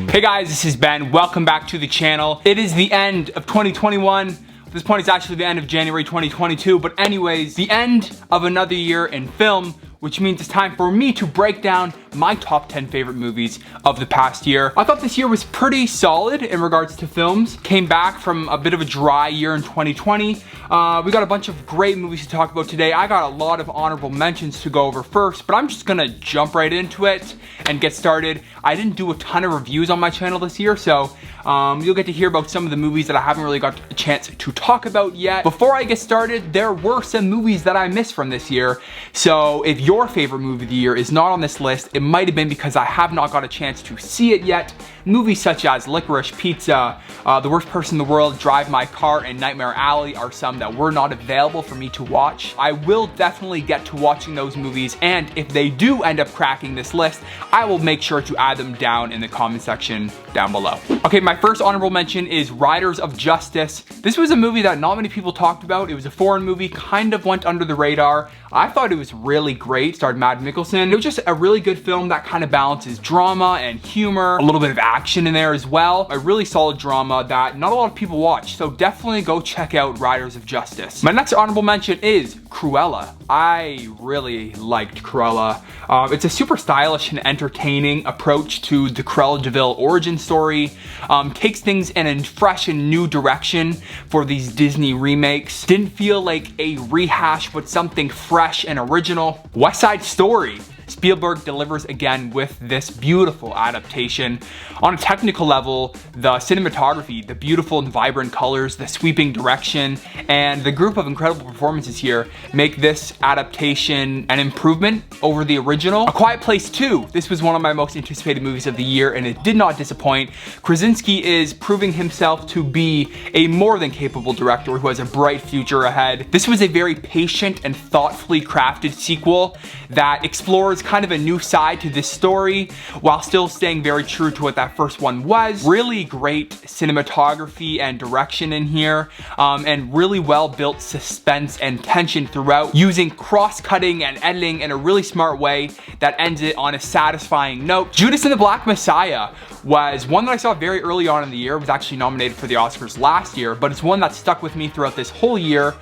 Hey guys, this is Ben. Welcome back to the channel. It is the end of 2021. At this point, it's actually the end of January 2022. But anyways, the end of another year in film, which means it's time for me to break down my top 10 favorite movies of the past year. I thought this year was pretty solid in regards to films. Came back from a bit of a dry year in 2020. We got a bunch of great movies to talk about today. I got a lot of honorable mentions to go over first, but I'm just gonna jump right into it and get started. I didn't do a ton of reviews on my channel this year, so you'll get to hear about some of the movies that I haven't really got a chance to talk about yet. Before I get started, there were some movies that I missed from this year, so if your favorite movie of the year is not on this list, it might have been because I have not got a chance to see it yet. Movies such as Licorice Pizza, The Worst Person in the World, Drive My Car, and Nightmare Alley are some that were not available for me to watch. I will definitely get to watching those movies, and if they do end up cracking this list, I will make sure to add them down in the comment section down below. Okay, my first honorable mention is Riders of Justice. This was a movie that not many people talked about. It was a foreign movie, kind of went under the radar. I thought it was really great, starred Mads Mikkelsen. It was just a really good film that kind of balances drama and humor, a little bit of action in there as well. A really solid drama that not a lot of people watch, so definitely go check out Riders of Justice. My next honorable mention is Cruella. I really liked Cruella. It's a super stylish and entertaining approach to the Cruella de Vil origin story. Takes things in a fresh and new direction for these Disney remakes. Didn't feel like a rehash, but something fresh and original. West Side Story. Spielberg delivers again with this beautiful adaptation. On a technical level, the cinematography, the beautiful and vibrant colors, the sweeping direction, and the group of incredible performances here make this adaptation an improvement over the original. A Quiet Place 2. This was one of my most anticipated movies of the year, and it did not disappoint. Krasinski is proving himself to be a more than capable director who has a bright future ahead. This was a very patient and thoughtfully crafted sequel that explores kind of a new side to this story while still staying very true to what that first one was. Really great cinematography and direction in here, and really well built suspense and tension throughout, using cross-cutting and editing in a really smart way that ends it on a satisfying note. Judas and the Black Messiah was one that I saw very early on in the year. It was actually nominated for the Oscars last year, but it's one that stuck with me throughout this whole year.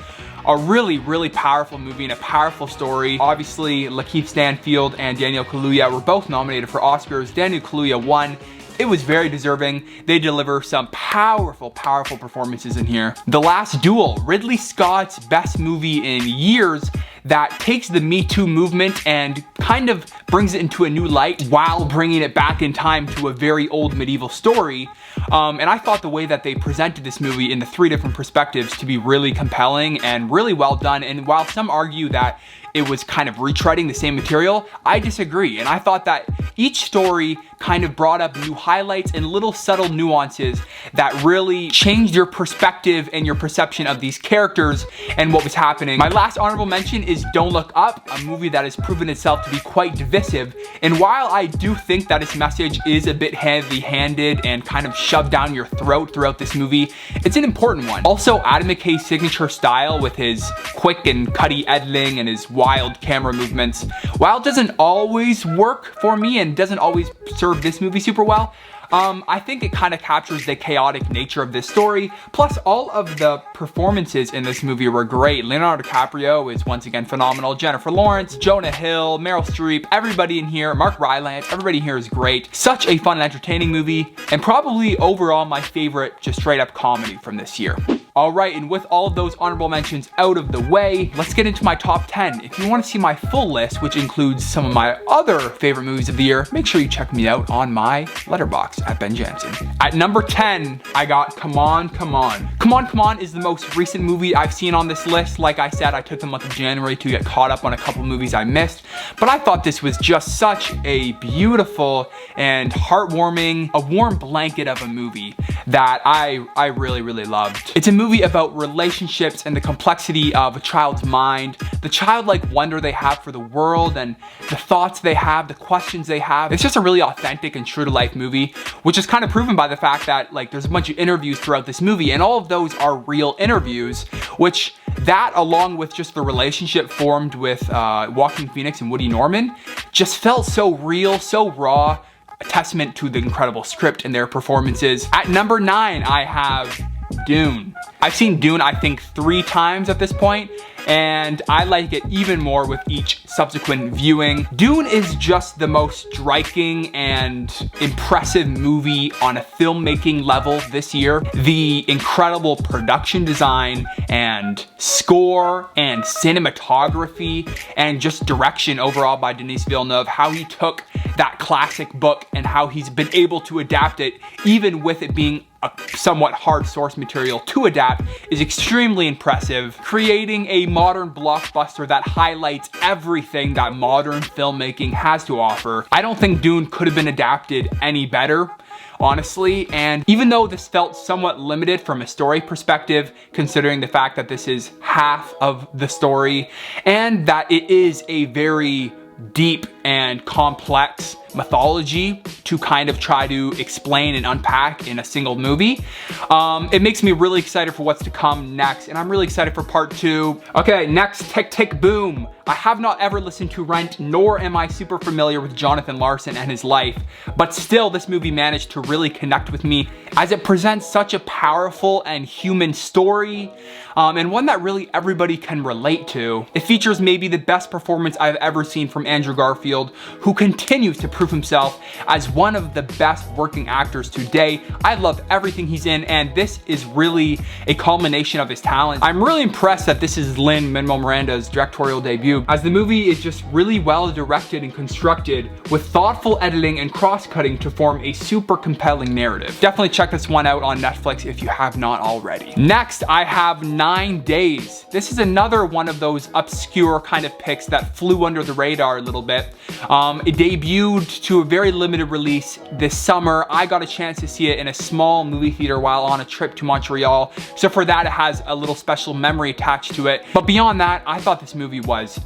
A really, really powerful movie and a powerful story. Obviously, Lakeith Stanfield and Daniel Kaluuya were both nominated for Oscars. Daniel Kaluuya won. It was very deserving. They deliver some powerful, powerful performances in here. The Last Duel, Ridley Scott's best movie in years, that takes the Me Too movement and kind of brings it into a new light while bringing it back in time to a very old medieval story. And I thought the way that they presented this movie in the three different perspectives to be really compelling and really well done. And while some argue that it was kind of retreading the same material, I disagree. And I thought that each story kind of brought up new highlights and little subtle nuances that really changed your perspective and your perception of these characters and what was happening. My last honorable mention is Don't Look Up, a movie that has proven itself to be quite divisive. And while I do think that its message is a bit heavy-handed and kind of shoved down your throat throughout this movie, it's an important one. Also, Adam McKay's signature style with his quick and cutty editing and his wild camera movements, while it doesn't always work for me and doesn't always serve this movie super well, I think it kind of captures the chaotic nature of this story. Plus, all of the performances in this movie were great. Leonardo DiCaprio is once again phenomenal. Jennifer Lawrence, Jonah Hill, Meryl Streep, everybody in here, Mark Rylance, everybody here is great. Such a fun and entertaining movie, and probably overall my favorite just straight up comedy from this year. Alright, and with all of those honorable mentions out of the way, let's get into my top 10. If you want to see my full list, which includes some of my other favorite movies of the year, make sure you check me out on my Letterboxd at Ben Jansen. At number 10, I got Come On, Come On. Come On, Come On is the most recent movie I've seen on this list. Like I said, I took the month of January to get caught up on a couple movies I missed, but I thought this was just such a beautiful and heartwarming, a warm blanket of a movie that I really, really loved. It's a movie about relationships and the complexity of a child's mind, the childlike wonder they have for the world and the thoughts they have, the questions they have. It's just a really authentic and true to life movie, which is kind of proven by the fact that like there's a bunch of interviews throughout this movie, and all of those are real interviews, which that along with just the relationship formed with Joaquin Phoenix and Woody Norman just felt so real, so raw, a testament to the incredible script and their performances. At number 9, I have Dune. I've seen Dune, I think, 3 times at this point, and I like it even more with each subsequent viewing. Dune is just the most striking and impressive movie on a filmmaking level this year. The incredible production design and score and cinematography and just direction overall by Denis Villeneuve, how he took that classic book and how he's been able to adapt it, even with it being a somewhat hard source material to adapt, is extremely impressive, creating a modern blockbuster that highlights everything that modern filmmaking has to offer. I don't think Dune could have been adapted any better, honestly, and even though this felt somewhat limited from a story perspective, considering the fact that this is half of the story and that it is a very deep and complex mythology to kind of try to explain and unpack in a single movie. It makes me really excited for what's to come next, and I'm really excited for part 2. Okay, next, Tick Tick Boom. I have not ever listened to Rent, nor am I super familiar with Jonathan Larson and his life, but still this movie managed to really connect with me as it presents such a powerful and human story, and one that really everybody can relate to. It features maybe the best performance I've ever seen from Andrew Garfield, who continues to prove himself as one of the best working actors today. I love everything he's in, and this is really a culmination of his talent. I'm really impressed that this is Lin-Manuel Miranda's directorial debut, as the movie is just really well directed and constructed with thoughtful editing and cross-cutting to form a super compelling narrative. Definitely check this one out on Netflix if you have not already. Next, I have 9 Days. This is another one of those obscure kind of picks that flew under the radar a little bit. It debuted to a very limited release this summer. I got a chance to see it in a small movie theater while on a trip to Montreal, so for that it has a little special memory attached to it. But beyond that, I thought this movie was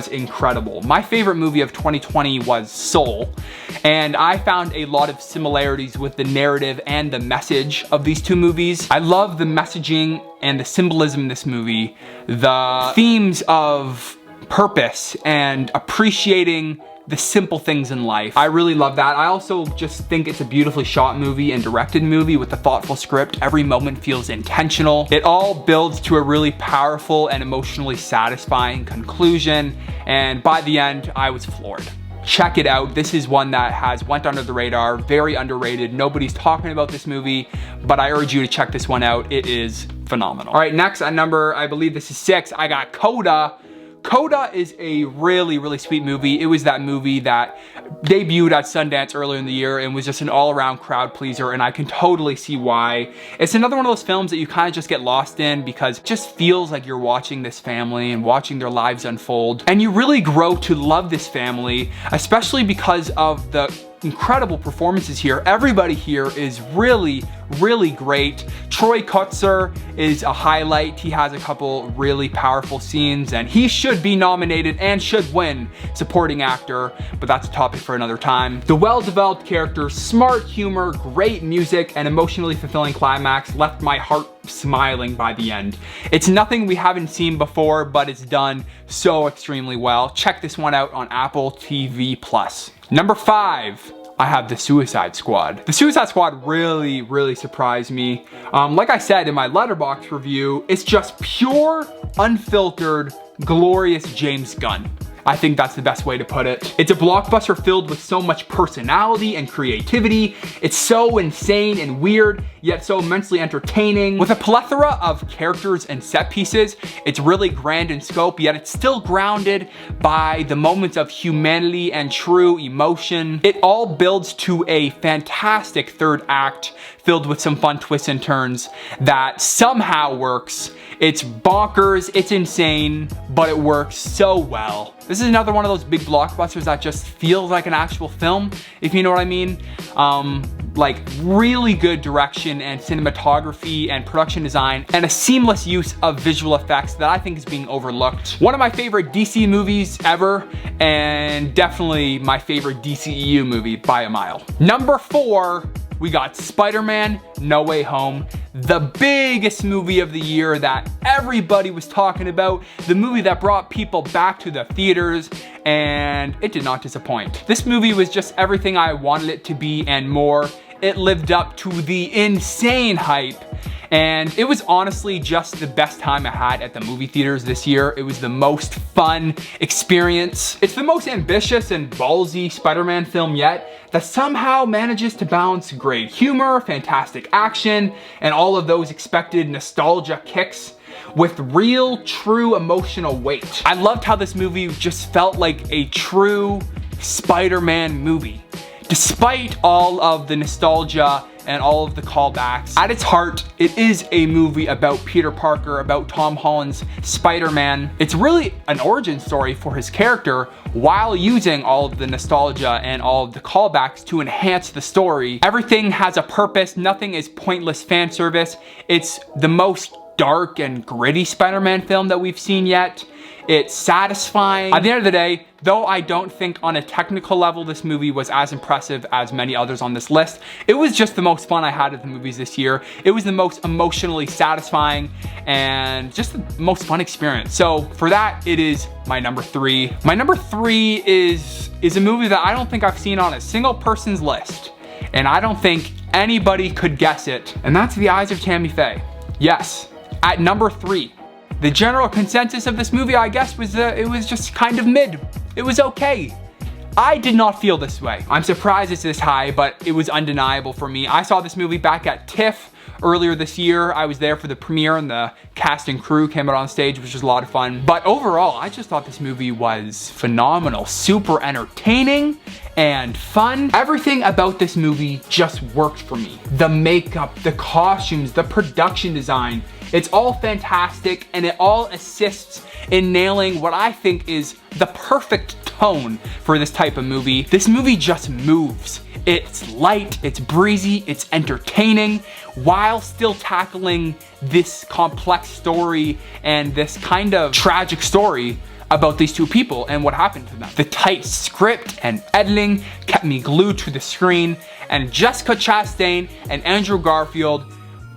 incredible. My favorite movie of 2020 was Soul, and I found a lot of similarities with the narrative and the message of these two movies. I love the messaging and the symbolism in this movie, the themes of purpose and appreciating the simple things in life. I really love that. I also just think it's a beautifully shot movie and directed movie with a thoughtful script. Every moment feels intentional. It all builds to a really powerful and emotionally satisfying conclusion, and by the end, I was floored. Check it out. This is one that has went under the radar, very underrated. Nobody's talking about this movie, but I urge you to check this one out. It is phenomenal. All right, next at number, I believe this is 6, I got Coda. Coda is a really, really sweet movie. It was that movie that debuted at Sundance earlier in the year and was just an all-around crowd pleaser, and I can totally see why. It's another one of those films that you kind of just get lost in because it just feels like you're watching this family and watching their lives unfold. And you really grow to love this family, especially because of the incredible performances here. Everybody here is really, really great. Troy Kotsur is a highlight. He has a couple really powerful scenes, and he should be nominated and should win supporting actor, but that's a topic for another time. The well-developed characters, smart humor, great music, and emotionally fulfilling climax left my heart smiling by the end. It's nothing we haven't seen before, but it's done so extremely well. Check this one out on Apple TV+. Number 5, I have The Suicide Squad. The Suicide Squad really, really surprised me. Like I said in my Letterboxd review, it's just pure, unfiltered, glorious James Gunn. I think that's the best way to put it. It's a blockbuster filled with so much personality and creativity. It's so insane and weird, yet so immensely entertaining. With a plethora of characters and set pieces, it's really grand in scope, yet it's still grounded by the moments of humanity and true emotion. It all builds to a fantastic third act filled with some fun twists and turns that somehow works. It's bonkers, it's insane, but it works so well. This is another one of those big blockbusters that just feels like an actual film, if you know what I mean. Like really good direction and cinematography and production design, and a seamless use of visual effects that I think is being overlooked. One of my favorite DC movies ever, and definitely my favorite DCEU movie by a mile. Number 4, we got Spider-Man No Way Home, the biggest movie of the year that everybody was talking about, the movie that brought people back to the theaters, and it did not disappoint. This movie was just everything I wanted it to be and more. It lived up to the insane hype, and it was honestly just the best time I had at the movie theaters this year. It was the most fun experience. It's the most ambitious and ballsy Spider-Man film yet that somehow manages to balance great humor, fantastic action, and all of those expected nostalgia kicks with real, true emotional weight. I loved how this movie just felt like a true Spider-Man movie. Despite all of the nostalgia and all of the callbacks, at its heart, it is a movie about Peter Parker, about Tom Holland's Spider-Man. It's really an origin story for his character while using all of the nostalgia and all of the callbacks to enhance the story. Everything has a purpose, nothing is pointless fan service. It's the most dark and gritty Spider-Man film that we've seen yet. It's satisfying. At the end of the day, though I don't think on a technical level this movie was as impressive as many others on this list, it was just the most fun I had at the movies this year. It was the most emotionally satisfying and just the most fun experience. So for that, it is my number 3. My number 3 is a movie that I don't think I've seen on a single person's list, and I don't think anybody could guess it, and that's The Eyes of Tammy Faye. Yes, at number 3. The general consensus of this movie, I guess, was it was just kind of mid. It was okay. I did not feel this way. I'm surprised it's this high, but it was undeniable for me. I saw this movie back at TIFF earlier this year. I was there for the premiere and the cast and crew came out on stage, which was a lot of fun. But overall, I just thought this movie was phenomenal, super entertaining and fun. Everything about this movie just worked for me. The makeup, the costumes, the production design, it's all fantastic, and it all assists in nailing what I think is the perfect tone for this type of movie. This movie just moves. It's light, it's breezy, it's entertaining, while still tackling this complex story and this kind of tragic story about these two people and what happened to them. The tight script and editing kept me glued to the screen, and Jessica Chastain and Andrew Garfield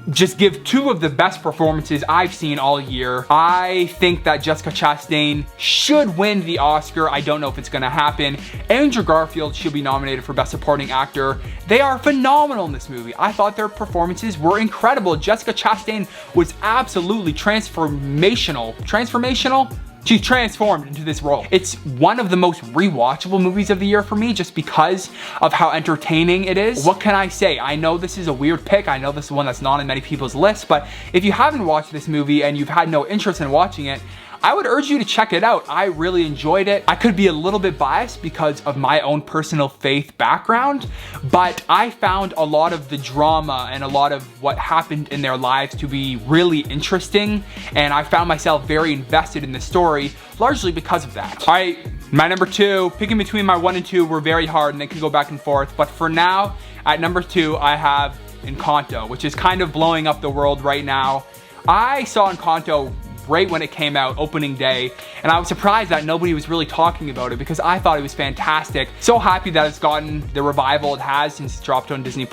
just give two of the best performances I've seen all year. I think that Jessica Chastain should win the Oscar. I don't know if it's gonna happen. Andrew Garfield should be nominated for Best Supporting Actor. They are phenomenal in this movie. I thought their performances were incredible. Jessica Chastain was absolutely transformational. She transformed into this role. It's one of the most rewatchable movies of the year for me just because of how entertaining it is. What can I say? I know this is a weird pick. I know this is one that's not on many people's lists, but if you haven't watched this movie and you've had no interest in watching it, I would urge you to check it out. I really enjoyed it. I could be a little bit biased because of my own personal faith background, but I found a lot of the drama and a lot of what happened in their lives to be really interesting, and I found myself very invested in the story, largely because of that. All right, my number 2, picking between my 1 and 2 were very hard and they could go back and forth, but for now, at number 2, I have Encanto, which is kind of blowing up the world right now. I saw Encanto right when it came out, opening day, and I was surprised that nobody was really talking about it because I thought it was fantastic. So happy that it's gotten the revival it has since it dropped on Disney+.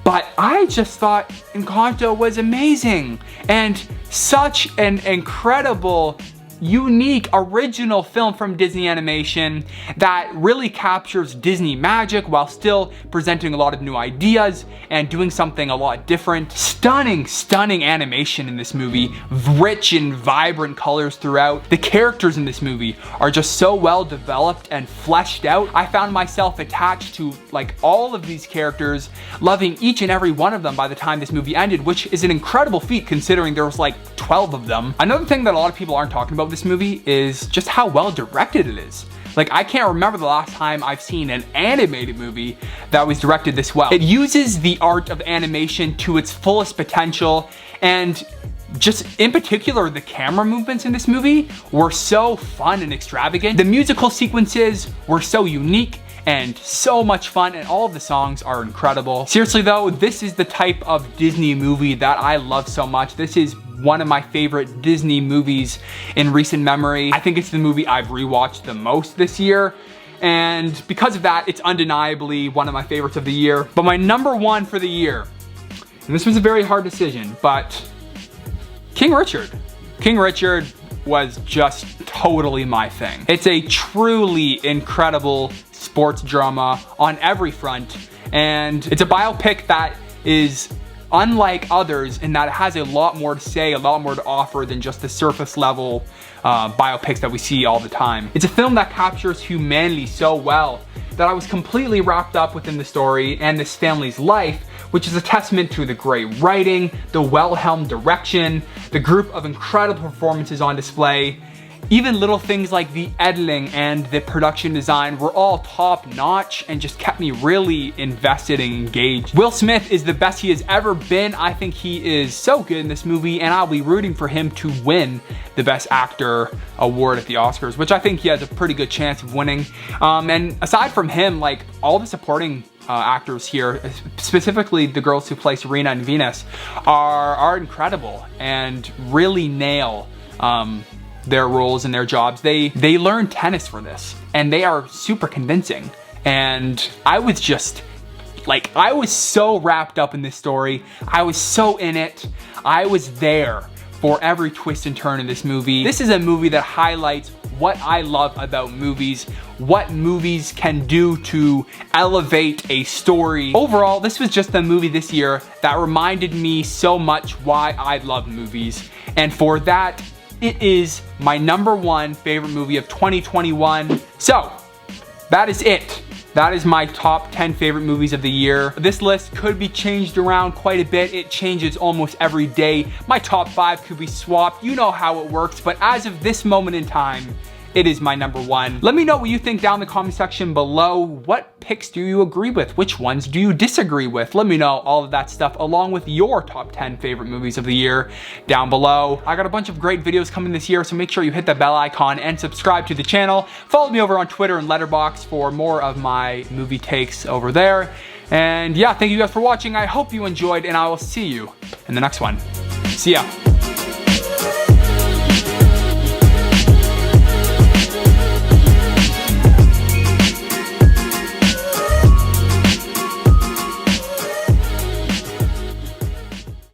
But I just thought Encanto was amazing and such an incredible, unique, original film from Disney Animation that really captures Disney magic while still presenting a lot of new ideas and doing something a lot different. Stunning, stunning animation in this movie, rich and vibrant colors throughout. The characters in this movie are just so well developed and fleshed out. I found myself attached to like all of these characters, loving each and every one of them by the time this movie ended, which is an incredible feat considering there was like 12 of them. Another thing that a lot of people aren't talking about this movie is just how well directed it is. Like, I can't remember the last time I've seen an animated movie that was directed this well. It uses the art of animation to its fullest potential, and just in particular, the camera movements in this movie were so fun and extravagant. The musical sequences were so unique and so much fun, and all of the songs are incredible. Seriously though, this is the type of Disney movie that I love so much. This is one of my favorite Disney movies in recent memory. I think it's the movie I've rewatched the most this year. And because of that, it's undeniably one of my favorites of the year. But my number one for the year, and this was a very hard decision, but King Richard. King Richard was just totally my thing. It's a truly incredible sports drama on every front, and it's a biopic that is unlike others in that it has a lot more to say, a lot more to offer than just the surface level biopics that we see all the time. It's a film that captures humanity so well that I was completely wrapped up within the story and this family's life, which is a testament to the great writing, the well-helmed direction, the group of incredible performances on display. Even little things like the editing and the production design were all top notch and just kept me really invested and engaged. Will Smith is the best he has ever been. I think he is so good in this movie, and I'll be rooting for him to win the Best Actor award at the Oscars, which I think he has a pretty good chance of winning. And aside from him, like all the supporting actors here, specifically the girls who play Serena and Venus, are incredible and really nail their roles and their jobs. They learn tennis for this, and they are super convincing. And I was just like, I was so wrapped up in this story. I was so in it. I was there for every twist and turn in this movie. This is a movie that highlights what I love about movies, what movies can do to elevate a story. Overall, this was just a movie this year that reminded me so much why I love movies. And for that, it is my number one favorite movie of 2021. So, that is it. That is my top 10 favorite movies of the year. This list could be changed around quite a bit. It changes almost every day. My top 5 could be swapped. You know how it works, but as of this moment in time, it is my number one. Let me know what you think down in the comment section below. What picks do you agree with? Which ones do you disagree with? Let me know all of that stuff along with your top 10 favorite movies of the year down below. I got a bunch of great videos coming this year, so make sure you hit that bell icon and subscribe to the channel. Follow me over on Twitter and Letterboxd for more of my movie takes over there. And yeah, thank you guys for watching. I hope you enjoyed, and I will see you in the next one. See ya.